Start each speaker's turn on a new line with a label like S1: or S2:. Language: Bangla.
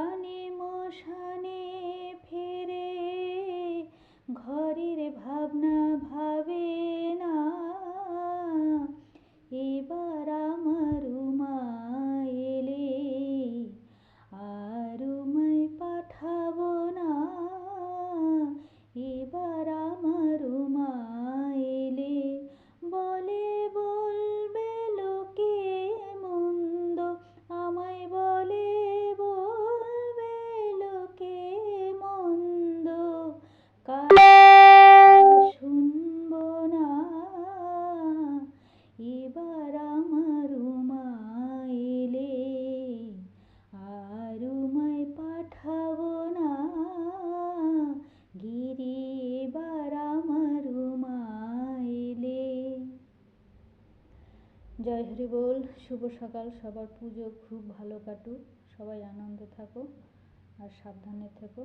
S1: প্রাণে মশানে ফেরে ঘরের ভাবনা ভাবে না, এবার আমার মা এলে আর উমায় পাঠাবো না, এবার আমার মা এলে বলে বলবে লোকে মন্দ, আমায় বলে বলবে লোকে মন্দ, শুনবো না, এবার আমার মা এলে আর উমায় পাঠাবো না, গিরি এবার আমার মা এলে। জয় হরি বল। শুভ সকাল। সবার পুজো খুব ভালো কাটুক, সবাই আনন্দে থাকো আর সাবধানে থেকো।